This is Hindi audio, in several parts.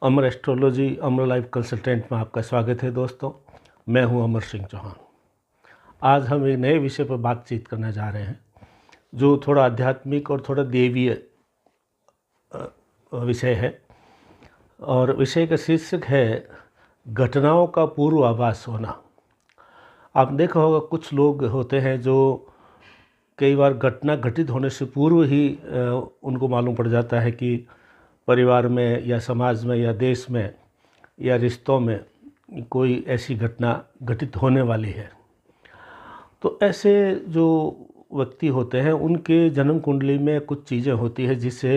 अमर एस्ट्रोलॉजी अमर लाइफ कंसल्टेंट में आपका स्वागत है दोस्तों। मैं हूं अमर सिंह चौहान। आज हम एक नए विषय पर बातचीत करने जा रहे हैं जो थोड़ा आध्यात्मिक और थोड़ा देवीय विषय है। और विषय का शीर्षक है घटनाओं का पूर्वाभास होना। आप देखा होगा कुछ लोग होते हैं जो कई बार घटना घटित होने से पूर्व ही उनको मालूम पड़ जाता है कि परिवार में या समाज में या देश में या रिश्तों में कोई ऐसी घटना घटित होने वाली है। तो ऐसे जो व्यक्ति होते हैं उनके जन्म कुंडली में कुछ चीज़ें होती है जिससे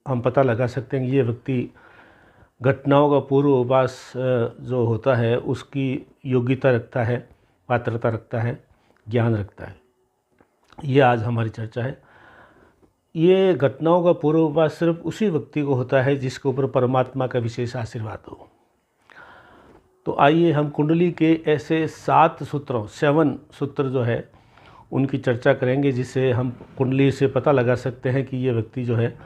हम पता लगा सकते हैं कि ये व्यक्ति घटनाओं का पूर्वाभास जो होता है उसकी योग्यता रखता है, पात्रता रखता है, ज्ञान रखता है। ये आज हमारी चर्चा है। ये घटनाओं का पूर्वाभास सिर्फ उसी व्यक्ति को होता है जिसके ऊपर परमात्मा का विशेष आशीर्वाद हो। तो आइए हम कुंडली के ऐसे 7 सूत्र जो है उनकी चर्चा करेंगे, जिससे हम कुंडली से पता लगा सकते हैं कि ये व्यक्ति जो है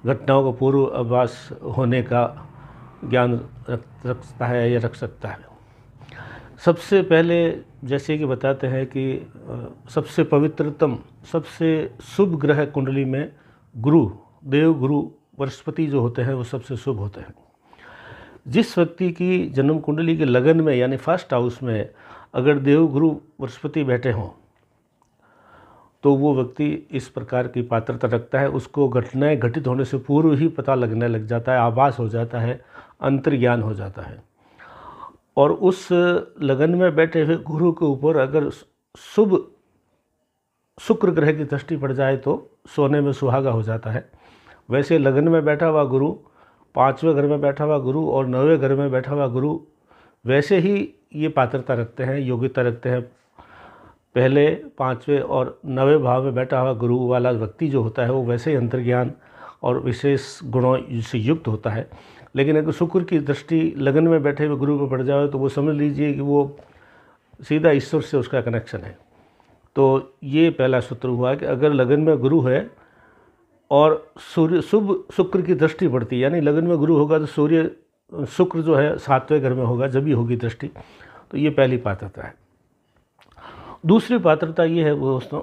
घटनाओं का पूर्वाभास होने का ज्ञान रखता है या रख सकता है। सबसे पहले जैसे कि बताते हैं कि सबसे पवित्रतम सबसे शुभ ग्रह कुंडली में गुरु, देव गुरु बृहस्पति जो होते हैं वो सबसे शुभ होते हैं। जिस व्यक्ति की जन्म कुंडली के लगन में यानी फर्स्ट हाउस में अगर देव गुरु बृहस्पति बैठे हों तो वो व्यक्ति इस प्रकार की पात्रता रखता है। उसको घटनाएं घटित होने से पूर्व ही पता लगने लग जाता है, आभास हो जाता है, अंतर्ज्ञान हो जाता है। और उस लगन में बैठे हुए गुरु के ऊपर अगर शुभ शुक्र ग्रह की दृष्टि पड़ जाए तो सोने में सुहागा हो जाता है। वैसे लगन में बैठा हुआ गुरु, 5वें घर में बैठा हुआ गुरु और 9वें घर में बैठा हुआ गुरु वैसे ही ये पात्रता रखते हैं, योग्यता रखते हैं। पहले 5वें और 9वें भाव में बैठा हुआ गुरु वाला व्यक्ति जो होता है वो वैसे ही अंतर्ज्ञान और विशेष गुणों से युक्त होता है। लेकिन अगर शुक्र की दृष्टि लगन में बैठे हुए गुरु पर पड़ जाए तो वो समझ लीजिए कि वो सीधा ईश्वर से उसका कनेक्शन है। तो ये पहला सूत्र हुआ कि अगर लगन में गुरु है और सूर्य शुभ शुक्र की दृष्टि पड़ती है, यानी लगन में गुरु होगा तो सूर्य शुक्र जो है 7वें घर में होगा जब भी होगी दृष्टि। तो ये पहली पात्रता है। दूसरी पात्रता ये है दोस्तों,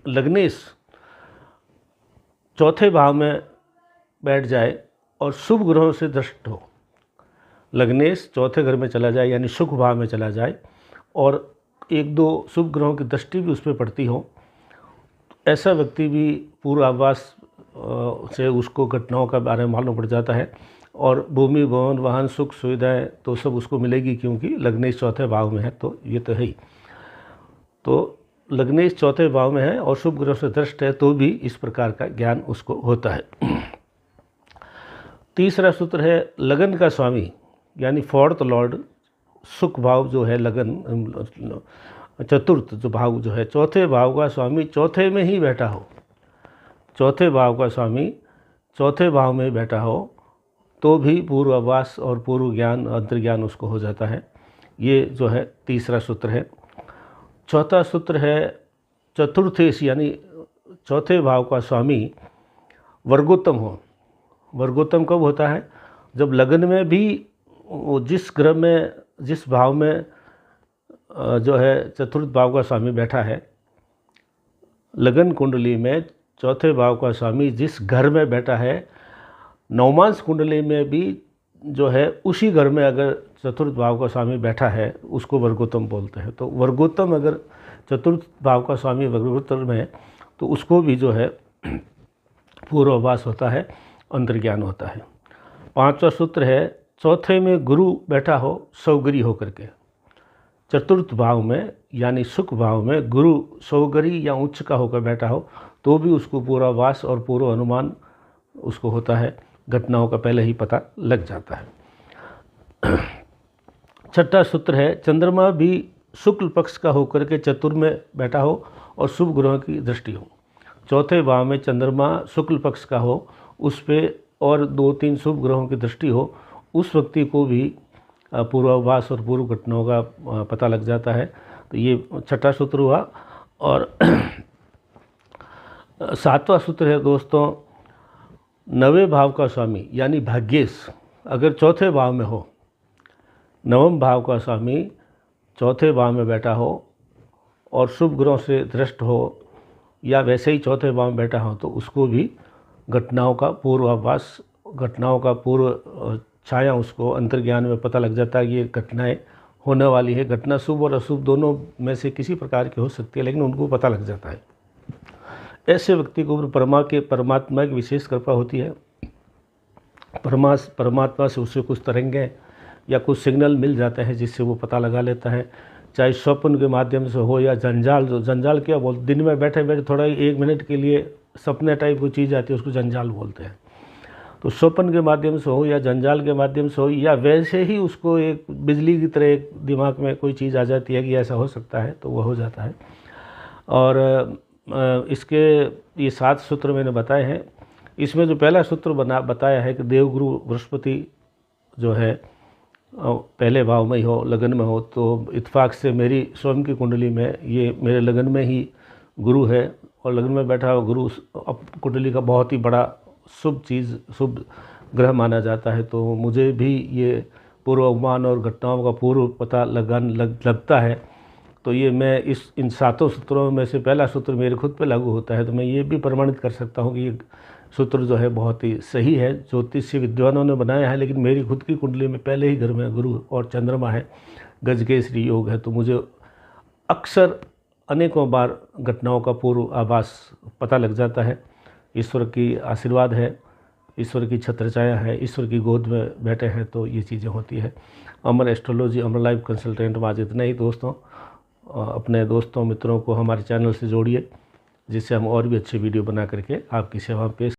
लग्नेश 4थे भाव में बैठ जाए और शुभ ग्रहों से दृष्ट हो। लग्नेश 4थे घर में चला जाए यानी सुख भाव में चला जाए और 1-2 शुभ ग्रहों की दृष्टि भी उस पर पड़ती हो। ऐसा व्यक्ति भी पूर्वाभास से उसको घटनाओं का बारे में मालूम पड़ जाता है और भूमि, भवन, वाहन, सुख सुविधाएं तो सब उसको मिलेगी, क्योंकि लग्नेश 4थे भाव में है। तो ये तो है ही। तो लग्नेश 4थे भाव में है और शुभ ग्रह से दृष्ट है तो भी इस प्रकार का ज्ञान उसको होता है। तीसरा सूत्र है लगन का स्वामी यानी 4th लॉर्ड सुख भाव जो है लगन, चतुर्थ जो भाव जो है 4थे भाव का स्वामी 4थे में ही बैठा हो, 4थे भाव का स्वामी 4थे भाव में बैठा हो तो भी पूर्वाभास और पूर्व ज्ञान, अंतर्ज्ञान उसको हो जाता है। ये जो है तीसरा सूत्र है। चौथा सूत्र है चतुर्थेश यानी 4थे भाव का स्वामी वर्गोत्तम हो। वर्गोत्तम कब होता है? जब लगन में भी जिस ग्रह में, जिस भाव में जो है चतुर्थ भाव का स्वामी बैठा है, लगन कुंडली में 4थे भाव का स्वामी जिस घर में बैठा है, नवमांश कुंडली में भी जो है उसी घर में अगर चतुर्थ भाव का स्वामी बैठा है उसको वर्गोत्तम बोलते हैं। तो वर्गोत्तम अगर चतुर्थ भाव का स्वामी वर्गोत्तम में है तो उसको भी जो है पूर्वाभास होता है, अंतर्ज्ञान होता है। 5वां सूत्र है 4थे में गुरु बैठा हो सौगरी होकर के। चतुर्थ भाव में यानी सुख भाव में गुरु सौगरी या उच्च का होकर बैठा हो तो भी उसको पूर्वाभास और पूर्व अनुमान उसको होता है, घटनाओं का पहले ही पता लग जाता है। 6ठा सूत्र है चंद्रमा भी शुक्ल पक्ष का होकर के चतुर्थ में बैठा हो और शुभ ग्रहों की दृष्टि हो। 4थे भाव में चंद्रमा शुक्ल पक्ष का हो, उस पर और 2-3 शुभ ग्रहों की दृष्टि हो, उस व्यक्ति को भी पूर्वाभास और पूर्व घटनाओं का पता लग जाता है। तो ये 6ठा सूत्र हुआ। और 7वां सूत्र है दोस्तों 9वें भाव का स्वामी यानी भाग्येश अगर चौथे भाव में हो, नवम भाव का स्वामी चौथे भाव में बैठा हो और शुभ ग्रहों से दृष्ट हो या वैसे ही चौथे भाव में बैठा हो, तो उसको भी घटनाओं का पूर्वाभास, घटनाओं का पूर्व छाया उसको अंतर्ज्ञान में पता लग जाता है कि ये घटनाएं होने वाली है। घटना शुभ और अशुभ दोनों में से किसी प्रकार की हो सकती है, लेकिन उनको पता लग जाता है। ऐसे व्यक्ति को ऊपर परमात्मा की विशेष कृपा होती है। परमात्मा से उसे कुछ तरंगें या कुछ सिग्नल मिल जाते हैं जिससे वो पता लगा लेता है, चाहे स्वप्न के माध्यम से हो या जंजाल। जो जंजाल क्या बोलते, दिन में बैठे बैठे थोड़ा 1 मिनट के लिए सपने टाइप की चीज़ आती है, उसको जंजाल बोलते हैं। तो स्वप्न के माध्यम से हो या जंजाल के माध्यम से हो या वैसे ही उसको एक बिजली की तरह एक दिमाग में कोई चीज़ आ जाती है कि ऐसा हो सकता है, तो वह हो जाता है। और इसके ये 7 सूत्र मैंने बताए हैं। इसमें जो पहला सूत्र बताया है कि देवगुरु बृहस्पति जो है पहले भाव में ही हो, लगन में हो, तो इत्फाक से मेरी स्वयं की कुंडली में ये मेरे लगन में ही गुरु है और लगन में बैठा हुआ गुरु कुंडली का बहुत ही बड़ा शुभ चीज़, शुभ ग्रह माना जाता है। तो मुझे भी ये पूर्वानुमान और घटनाओं का पूर्व पता लगता है। तो ये मैं इन 7 सूत्रों में से पहला सूत्र मेरे खुद पे लागू होता है, तो मैं ये भी प्रमाणित कर सकता हूँ कि ये सूत्र जो है बहुत ही सही है। ज्योतिषीय विद्वानों ने बनाया है, लेकिन मेरी खुद की कुंडली में पहले ही घर में गुरु और चंद्रमा है, गजकेसरी योग है, तो मुझे अक्सर अनेकों बार घटनाओं का पूर्व आभास पता लग जाता है। ईश्वर की आशीर्वाद है, ईश्वर की छत्रछाया है, ईश्वर की गोद में बैठे हैं, तो ये चीज़ें होती है। अमर एस्ट्रोलॉजी, अमर लाइफ कंसल्टेंट में आज इतना ही दोस्तों। अपने दोस्तों मित्रों को हमारे चैनल से जोड़िए, जिससे हम और भी अच्छे वीडियो बना करके आपकी सेवा में पेश